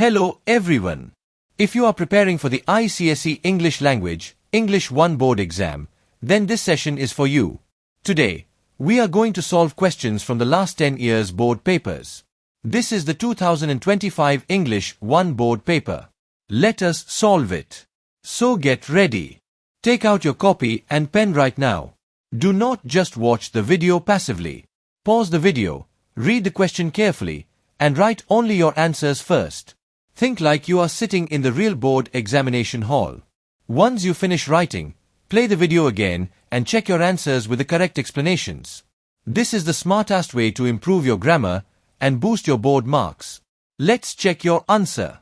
Hello everyone. If you are preparing for the ICSE English Language English 1 board exam, then this session is for you. Today, we are going to solve questions from the last 10 years board papers. This is the 2025 English 1 board paper. Let us solve it. So get ready. Take out your copy and pen right now. Do not just watch the video passively. Pause the video, read the question carefully, and write only your answers first. Think like you are sitting in the real board examination hall. Once you finish writing, play the video again and check your answers with the correct explanations. This is the smartest way to improve your grammar and boost your board marks. Let's check your answer.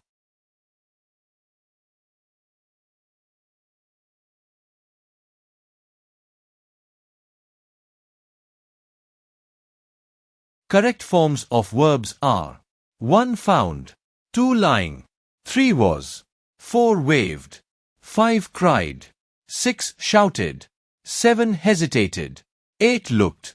Correct forms of verbs are 1 found, 2 lying, 3 was, 4 waved, 5 cried, 6 shouted, 7 hesitated, 8 looked.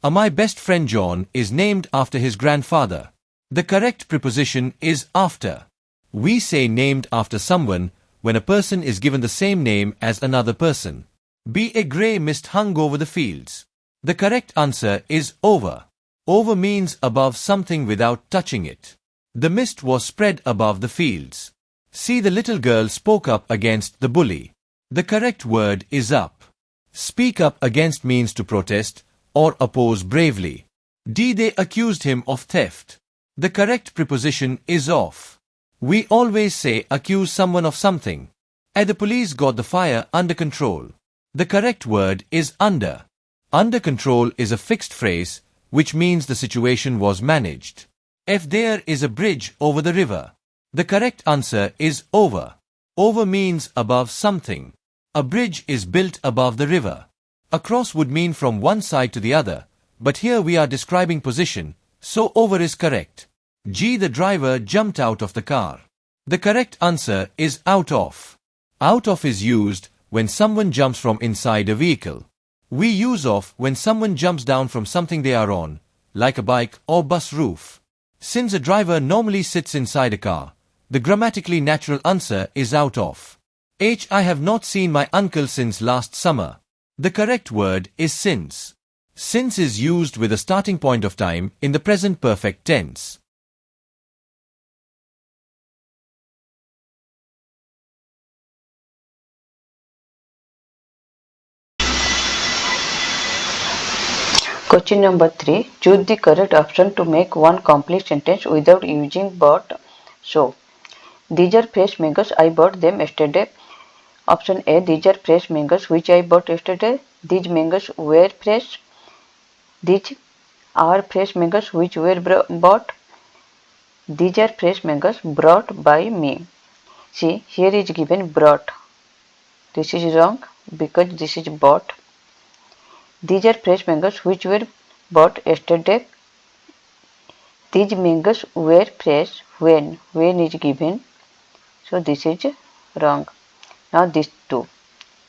My best friend John is named after his grandfather. The correct preposition is after. We say named after someone when a person is given the same name as another person. A grey mist hung over the fields. The correct answer is over. Over means above something without touching it. The mist was spread above the fields. See, the little girl spoke up against the bully. The correct word is up. Speak up against means to protest or oppose bravely. They accused him of theft. The correct preposition is of. We always say accuse someone of something. The police got the fire under control. The correct word is under. Under control is a fixed phrase which means the situation was managed. If there is a bridge over the river, the correct answer is over. Over means above something. A bridge is built above the river. Across would mean from one side to the other, but here we are describing position, so over is correct. The driver jumped out of the car. The correct answer is out of. Out of is used when someone jumps from inside a vehicle. We use off when someone jumps down from something they are on, like a bike or bus roof. Since a driver normally sits inside a car, the grammatically natural answer is out of. I have not seen my uncle since last summer. The correct word is since. Since is used with a starting point of time in the present perfect tense. Question number 3. Choose the correct option to make one complete sentence without using but. So, these are fresh mangoes. I bought them yesterday. Option A. These are fresh mangoes which I bought yesterday. These mangoes were fresh. These are fresh mangoes which were bought. These are fresh mangoes brought by me. See, here is given brought. This is wrong because this is bought. These are fresh mangoes which were bought yesterday. These mangoes were fresh when is given. So this is wrong. Now these two.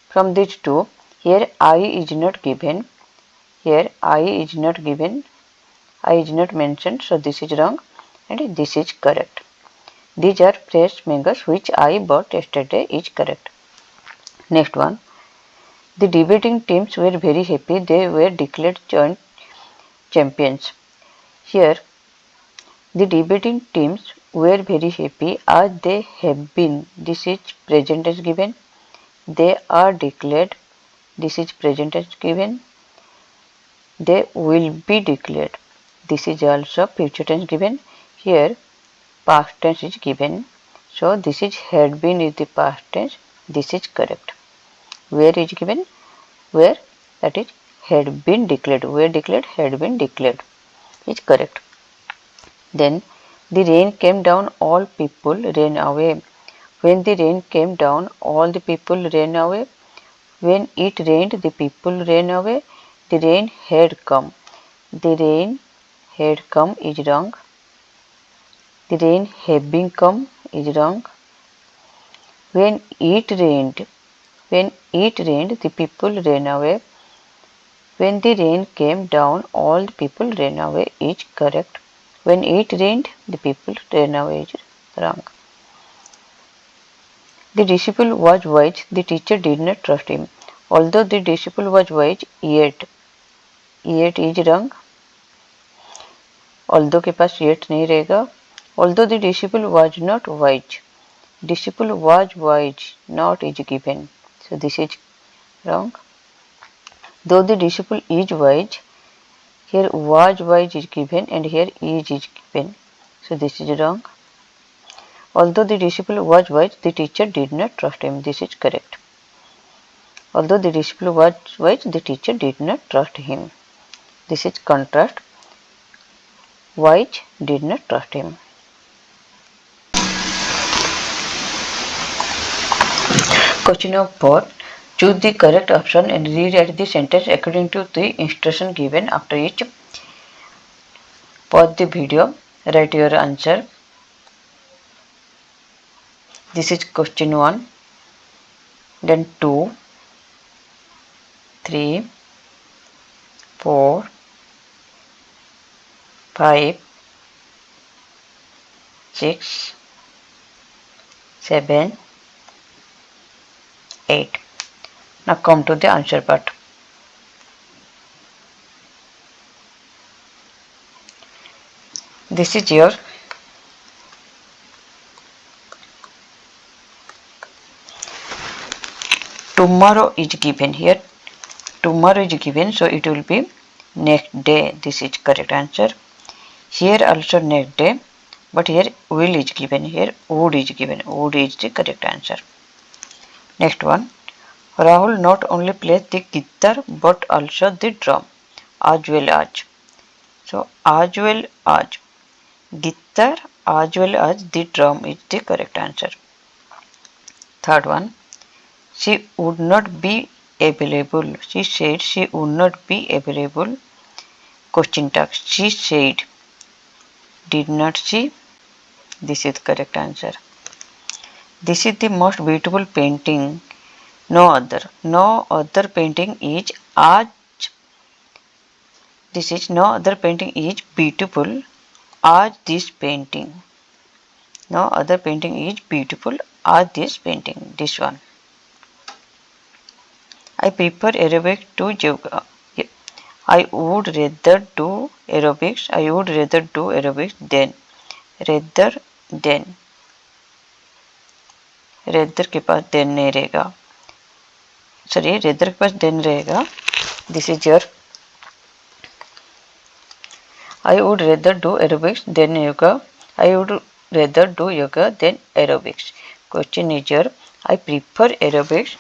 From these two, here I is not given. Here I is not given. I is not mentioned. So this is wrong and this is correct. These are fresh mangoes which I bought yesterday is correct. Next one. The debating teams were very happy. They were declared joint champions. Here, the debating teams were very happy as they have been. This is present as given. They are declared. This is present as given. They will be declared. This is also future tense given. Here, past tense is given. So, this is had been is the past tense. This is correct. Where is given? Where, that is had been declared. Where declared? Had been declared. Is correct. Then the rain came down, all people ran away. When the rain came down, all the people ran away. When it rained, the people ran away. The rain had come. The rain had come is wrong. The rain having come is wrong. When it rained, the people ran away. When the rain came down, all the people ran away is correct. When it rained, the people ran away is wrong. The disciple was wise, the teacher did not trust him. Although the disciple was wise, yet is wrong. Although के पास yet नहीं रहेगा. Although the disciple was not wise, disciple was wise, not is given. So this is wrong. Though the disciple is wise, here was wise is given and here is given. So this is wrong. Although the disciple was wise, the teacher did not trust him. This is correct. Although the disciple was wise, the teacher did not trust him. This is contrast. Wise did not trust him. Question number 4. Choose the correct option and rewrite the sentence according to the instruction given after each. Pause the video. Write your answer. This is question 1. Then 2, 3, 4, 5, 6, 7, 8. Now come to the answer part. This is your tomorrow is given here. Tomorrow is given, so it will be next day. This is correct answer. Here also next day, but here will is given. Here would is given. Would is the correct answer. Next one. Rahul not only plays the guitar but also the drum as well as. So as well as guitar as well as the drum is the correct answer. Third one. She would not be available. She said she would not be available. Question tag. She said. Did not she? This is the correct answer. This is the most beautiful painting. No other. No other painting is as. This is no other painting is beautiful as this painting. No other painting is beautiful as this painting. This one. I prefer aerobics to yoga. I would rather do aerobics. I would rather do aerobics than. Rather than. Rather के पास than नहीं रहेगा. Sorry, rather के पास than रहेगा. This is your. I would rather do aerobics than yoga. I would rather do yoga than aerobics. Question is your. I prefer aerobics.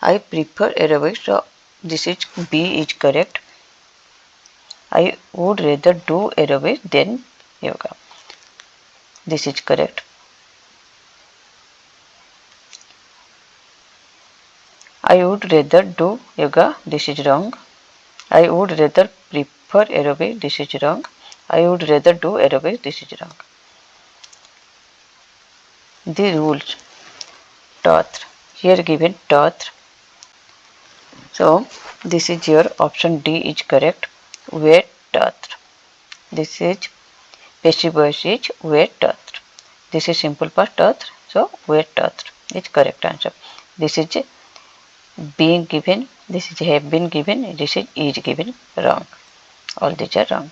I prefer aerobics. So this is B is correct. I would rather do aerobics than yoga. This is correct. I would rather do yoga. This is wrong. I would rather prefer aerobics. This is wrong. I would rather do aerobics. This is wrong. The rules. Taught. Here given taught. So this is your option D is correct. Were taught. This is passive voice is were taught. This is simple past taught. So were taught is correct answer. This is being given. This is have been given. This is given. Wrong. All these are wrong.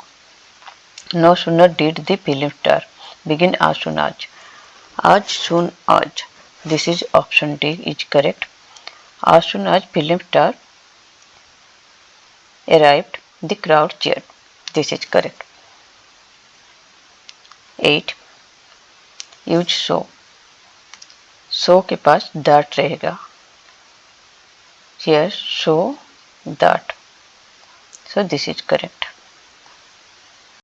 No sooner did the film star begin as soon as. As soon as. This is option D is correct. As soon as film star arrived, the crowd cheered. This is correct. 8. Use so. So के पास that रहेगा. Here so that. So this is correct.